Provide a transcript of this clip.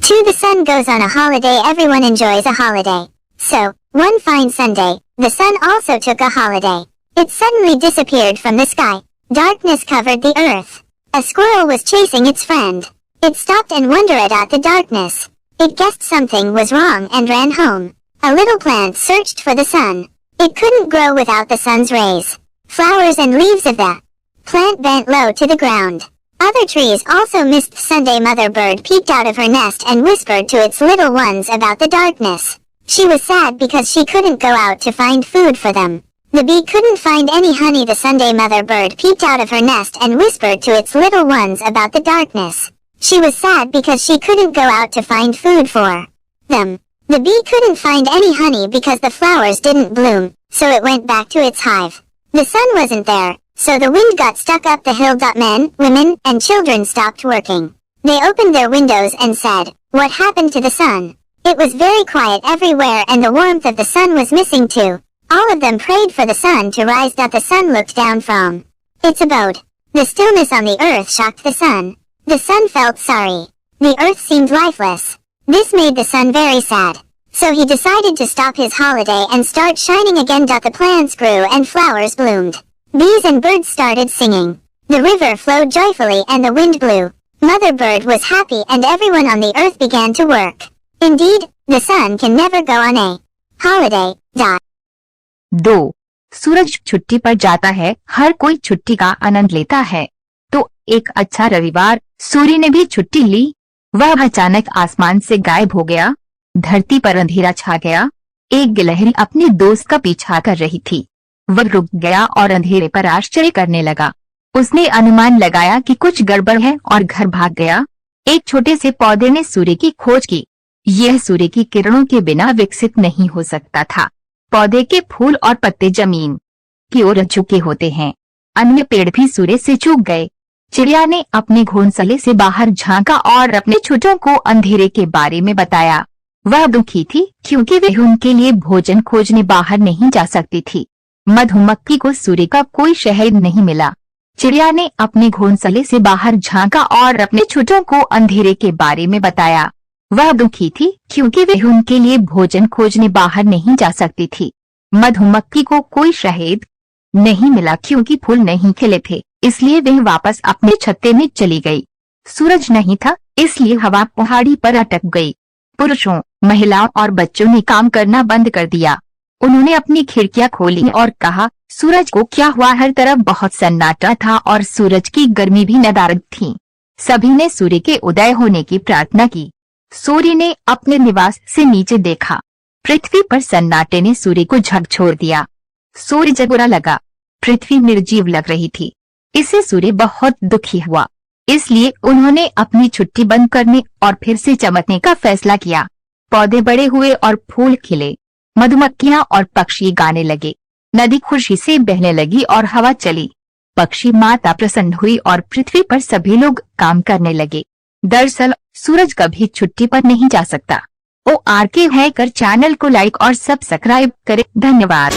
2. The sun goes on a holiday. Everyone enjoys a holiday. So, one fine Sunday, the sun also took a holiday. It suddenly disappeared from the sky. Darkness covered the earth. A squirrel was chasing its friend. It stopped and wondered at the darkness. It guessed something was wrong and ran home. A little plant searched for the sun. It couldn't grow without the sun's rays. Flowers and leaves of the plant bent low to the ground. Other trees also missed Sunday. Mother bird peeked out of her nest and whispered to its little ones about the darkness. She was sad because she couldn't go out to find food for them. The bee couldn't find any honey. The Sunday mother bird peeked out of her nest and whispered to its little ones about the darkness. She was sad because she couldn't go out to find food for them. The bee couldn't find any honey because the flowers didn't bloom, so it went back to its hive. The sun wasn't there, so the wind got stuck up the hill. Men, women, and children stopped working. They opened their windows and said, "What happened to the sun?" It was very quiet everywhere and the warmth of the sun was missing too. All of them prayed for the sun to rise. The sun looked down from its abode. The stillness on the earth shocked the sun. The sun felt sorry. The earth seemed lifeless. This made the sun very sad. So he decided to stop his holiday and start shining again. The plants grew and flowers bloomed. Bees and birds started singing. The river flowed joyfully and the wind blew. Mother bird was happy and everyone on the earth began to work. Indeed, the sun can never go on a holiday. 2. सूरज छुट्टी पर जाता है. हर कोई छुट्टी का आनंद लेता है. तो एक अच्छा रविवार सूर्य ने भी छुट्टी ली. वह अचानक आसमान से गायब हो गया. धरती पर अंधेरा छा गया. एक गिलहरी अपने दोस्त का पीछा कर रही थी. वह रुक गया और अंधेरे पर आश्चर्य करने लगा. उसने अनुमान लगाया कि कुछ गड़बड़ है और घर भाग गया. एक छोटे से पौधे ने सूर्य की खोज की. यह सूर्य की किरणों के बिना विकसित नहीं हो सकता था. पौधे के फूल और पत्ते जमीन की ओर झुके होते हैं. अन्य पेड़ भी सूर्य से चूक गए. चिड़िया ने अपने घोंसले से बाहर झांका और अपने छोटों को अंधेरे के बारे में बताया. वह दुखी थी क्योंकि वह उनके लिए भोजन खोजने बाहर नहीं जा सकती थी. मधुमक्खी को सूर्य का कोई शहद नहीं मिला. चिड़िया ने अपने घोंसले से बाहर झांका और अपने छोटों को अंधेरे के बारे में बताया. वह दुखी थी क्योंकि वह उनके लिए भोजन खोजने बाहर नहीं जा सकती थी. मधुमक्खी को कोई शहद नहीं मिला क्योंकि फूल नहीं खिले थे, इसलिए वह वापस अपने छत्ते में चली गई. सूरज नहीं था, इसलिए हवा पहाड़ी पर अटक गई. पुरुषों, महिलाओं और बच्चों ने काम करना बंद कर दिया. उन्होंने अपनी खिड़कियां खोली और कहा, सूरज को क्या हुआ? हर तरफ बहुत सन्नाटा था और सूरज की गर्मी भी नदारद थी. सभी ने सूर्य के उदय होने की प्रार्थना की. सूर्य ने अपने निवास से नीचे देखा. पृथ्वी पर सन्नाटे ने सूर्य को झकझोर दिया. सूर्य जब बुरा लगा. पृथ्वी निर्जीव लग रही थी. इससे सूर्य बहुत दुखी हुआ. इसलिए उन्होंने अपनी छुट्टी बंद करने और फिर से चमकने का फैसला किया. पौधे बड़े हुए और फूल खिले. मधुमक्खियां और पक्षी गाने लगे. नदी खुशी से बहने लगी और हवा चली. पक्षी माता प्रसन्न हुई और पृथ्वी पर सभी लोग काम करने लगे. दरअसल सूरज कभी छुट्टी पर नहीं जा सकता. RK हैकर चैनल को लाइक और सब्सक्राइब करें. धन्यवाद.